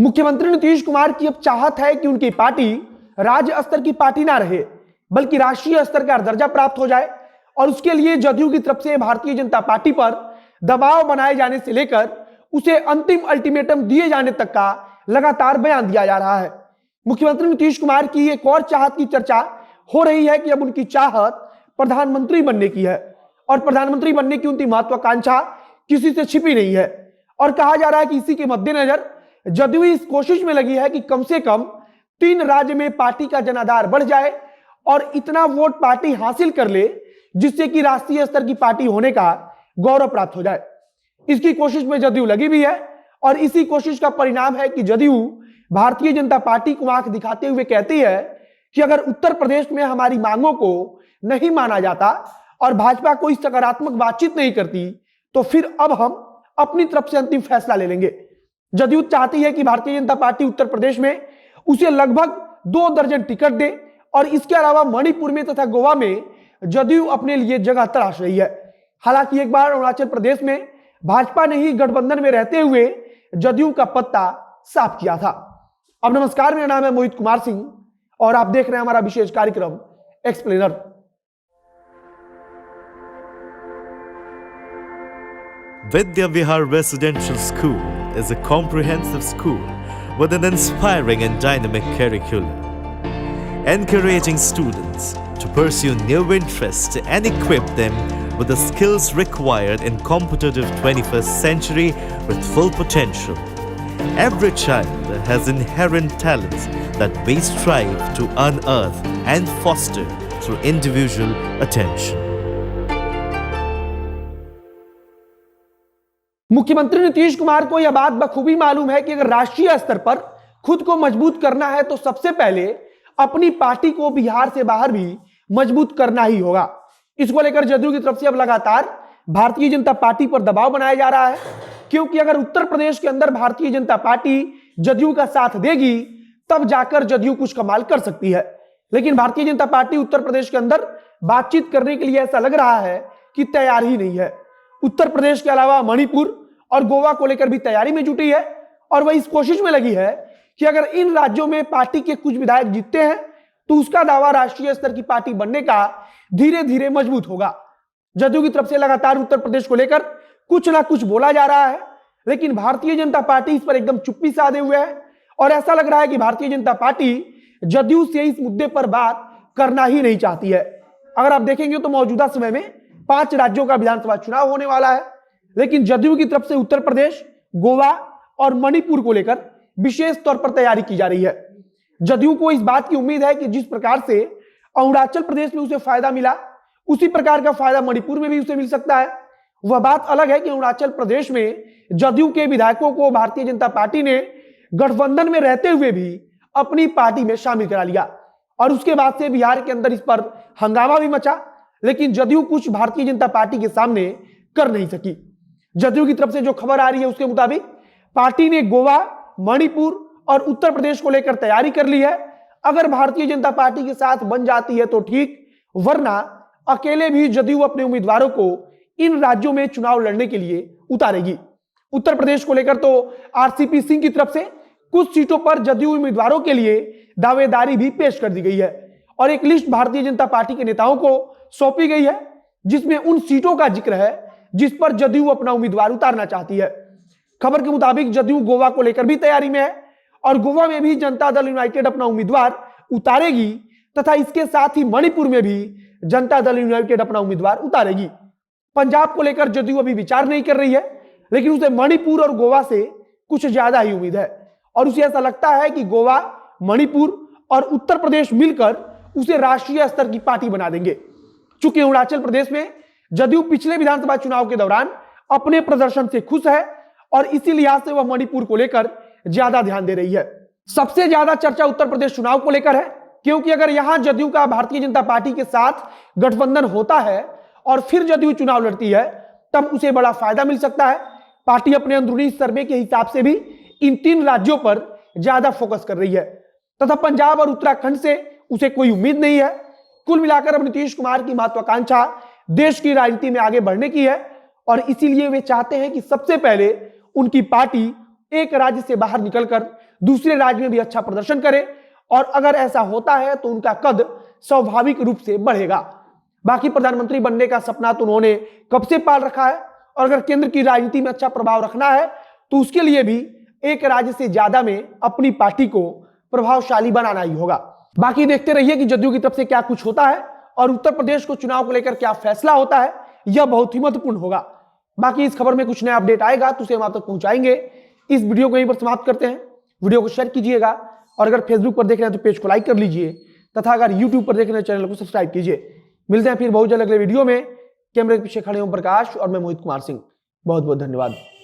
मुख्यमंत्री नीतीश कुमार की अब चाहत है कि उनकी पार्टी राज्य स्तर की पार्टी ना रहे बल्कि राष्ट्रीय स्तर का दर्जा प्राप्त हो जाए और उसके लिए जदयू की तरफ से भारतीय जनता पार्टी पर दबाव बनाए जाने से लेकर उसे अंतिम अल्टीमेटम दिए जाने तक का लगातार बयान दिया जा रहा है। मुख्यमंत्री नीतीश कुमार की एक और चाहत की चर्चा हो रही है कि अब उनकी चाहत प्रधानमंत्री बनने की है और प्रधानमंत्री बनने की उनकी महत्वाकांक्षा किसी से छिपी नहीं है और कहा जा रहा है कि इसी के मद्देनजर जदयू इस कोशिश में लगी है कि कम से कम 3 राज्य में पार्टी का जनाधार बढ़ जाए और इतना वोट पार्टी हासिल कर ले जिससे कि राष्ट्रीय स्तर की पार्टी होने का गौरव प्राप्त हो जाए। इसकी कोशिश में जदयू लगी भी है और इसी कोशिश का परिणाम है कि जदयू भारतीय जनता पार्टी को आंख दिखाते हुए कहती है कि अगर उत्तर प्रदेश में हमारी मांगों को नहीं माना जाता और भाजपा कोई सकारात्मक बातचीत नहीं करती तो फिर अब हम अपनी तरफ से अंतिम फैसला ले लेंगे। जदयू चाहती है कि भारतीय जनता पार्टी उत्तर प्रदेश में उसे लगभग 2 दर्जन टिकट दे और इसके अलावा मणिपुर में तथा गोवा में जदयू अपने लिए जगह तलाश रही है। हालांकि एक बार अरुणाचल प्रदेश में भाजपा ने ही गठबंधन में रहते हुए जदयू का पत्ता साफ किया था। अब नमस्कार, मेरा नाम है मोहित कुमार सिंह और आप देख रहे हैं हमारा विशेष कार्यक्रम explainer. Vidya Vihar Residential School is a comprehensive school with an inspiring and dynamic curriculum, encouraging students to pursue new interests and equip them with the skills required in competitive 21st century with full potential. Every child has inherent talents that we strive to unearth and foster through individual attention. मुख्यमंत्री नीतीश कुमार को यह बात बखूबी मालूम है कि अगर राष्ट्रीय स्तर पर खुद को मजबूत करना है तो सबसे पहले अपनी पार्टी को बिहार से बाहर भी मजबूत करना ही होगा। इसको लेकर जदयू की तरफ से अब लगातार भारतीय जनता पार्टी पर दबाव बनाया जा रहा है, क्योंकि अगर उत्तर प्रदेश के अंदर भारतीय जनता पार्टी जदयू का साथ देगी तब जाकर जदयू कुछ कमाल कर सकती है। लेकिन भारतीय जनता पार्टी उत्तर प्रदेश के अंदर बातचीत करने के लिए ऐसा लग रहा है कि तैयार ही नहीं है। उत्तर प्रदेश के अलावा मणिपुर और गोवा को लेकर भी तैयारी में जुटी है और वह इस कोशिश में लगी है कि अगर इन राज्यों में पार्टी के कुछ विधायक जीतते हैं तो उसका दावा राष्ट्रीय स्तर की पार्टी बनने का धीरे धीरे मजबूत होगा। जदयू की तरफ से लगातार उत्तर प्रदेश को लेकर कुछ ना कुछ बोला जा रहा है, लेकिन भारतीय जनता पार्टी इस पर एकदम चुप्पी साधे हुए है और ऐसा लग रहा है कि भारतीय जनता पार्टी जदयू से इस मुद्दे पर बात करना ही नहीं चाहती है। अगर आप देखेंगे तो मौजूदा समय में 5 राज्यों का विधानसभा चुनाव होने वाला है, लेकिन जदयू की तरफ से उत्तर प्रदेश, गोवा और मणिपुर को लेकर विशेष तौर पर तैयारी की जा रही है। जदयू को इस बात की उम्मीद है कि जिस प्रकार से अरुणाचल प्रदेश में उसे फायदा मिला उसी प्रकार का फायदा मणिपुर में भी उसे मिल सकता है। वह बात अलग है कि अरुणाचल प्रदेश में जदयू के विधायकों को भारतीय जनता पार्टी ने गठबंधन में रहते हुए भी अपनी पार्टी में शामिल करा लिया और उसके बाद से बिहार के अंदर इस पर हंगामा भी मचा, लेकिन जदयू कुछ भारतीय जनता पार्टी के सामने कर नहीं सकी। जदयू की तरफ से जो खबर आ रही है उसके मुताबिक पार्टी ने गोवा, मणिपुर और उत्तर प्रदेश को लेकर तैयारी कर ली है। अगर भारतीय जनता पार्टी के साथ बन जाती है तो ठीक, वरना अकेले भी जदयू अपने उम्मीदवारों को इन राज्यों में चुनाव लड़ने के लिए उतारेगी। उत्तर प्रदेश को लेकर तो आरसीपी सिंह की तरफ से कुछ सीटों पर जदयू उम्मीदवारों के लिए दावेदारी भी पेश कर दी गई है और एक लिस्ट भारतीय जनता पार्टी के नेताओं को सौंपी गई है जिसमें उन सीटों का जिक्र है जिस पर जदयू अपना उम्मीदवार उतारना चाहती है। खबर के मुताबिक जदयू गोवा को लेकर भी तैयारी में है और गोवा में भी जनता दल यूनाइटेड अपना उम्मीदवार उतारेगी तथा इसके साथ ही मणिपुर में भी जनता दल यूनाइटेड अपना उम्मीदवार उतारेगी। पंजाब को लेकर जदयू अभी विचार नहीं कर रही है, लेकिन उसे मणिपुर और गोवा से कुछ ज्यादा ही उम्मीद है और उसे ऐसा लगता है कि गोवा, मणिपुर और उत्तर प्रदेश मिलकर उसे राष्ट्रीय स्तर की पार्टी बना देंगे। चूंकि अरुणाचल प्रदेश में जदयू पिछले विधानसभा चुनाव के दौरान अपने प्रदर्शन से खुश है और इसी लिहाज से वह मणिपुर को लेकर ज्यादा ध्यान दे रही है। सबसे ज्यादा चर्चा उत्तर प्रदेश चुनाव को लेकर है, क्योंकि अगर यहां जदयू का भारतीय जनता पार्टी के साथ गठबंधन होता है और फिर जदयू चुनाव लड़ती है तब उसे बड़ा फायदा मिल सकता है। पार्टी अपने अंदरूनी सर्वे के हिसाब से भी इन 3 राज्यों पर ज्यादा फोकस कर रही है तथा पंजाब और उत्तराखंड से उसे कोई उम्मीद नहीं है। कुल मिलाकर अब नीतीश कुमार की महत्वाकांक्षा देश की राजनीति में आगे बढ़ने की है और इसीलिए वे चाहते हैं कि सबसे पहले उनकी पार्टी एक राज्य से बाहर निकलकर दूसरे राज्य में भी अच्छा प्रदर्शन करे, और अगर ऐसा होता है तो उनका कद स्वाभाविक रूप से बढ़ेगा। बाकी प्रधानमंत्री बनने का सपना तो उन्होंने कब से पाल रखा है, और अगर केंद्र की राजनीति में अच्छा प्रभाव रखना है तो उसके लिए भी एक राज्य से ज्यादा में अपनी पार्टी को प्रभावशाली बनाना ही होगा। बाकी देखते रहिए कि जदयू की तरफ से क्या कुछ होता है और उत्तर प्रदेश को चुनाव को लेकर क्या फैसला होता है, यह बहुत ही महत्वपूर्ण होगा। बाकी इस खबर में कुछ नया अपडेट आएगा तो उसे हम आप तक पहुंचाएंगे। इस वीडियो को यहीं पर समाप्त करते हैं। वीडियो को शेयर कीजिएगा, और अगर फेसबुक पर देख रहे हैं तो पेज को लाइक कर लीजिए, तथा अगर यूट्यूब पर देख रहे हैं चैनल को सब्सक्राइब कीजिए। मिलते हैं फिर बहुत जल्द अगले वीडियो में। कैमरे के पीछे खड़े ओम प्रकाश और मैं मोहित कुमार सिंह। बहुत बहुत धन्यवाद।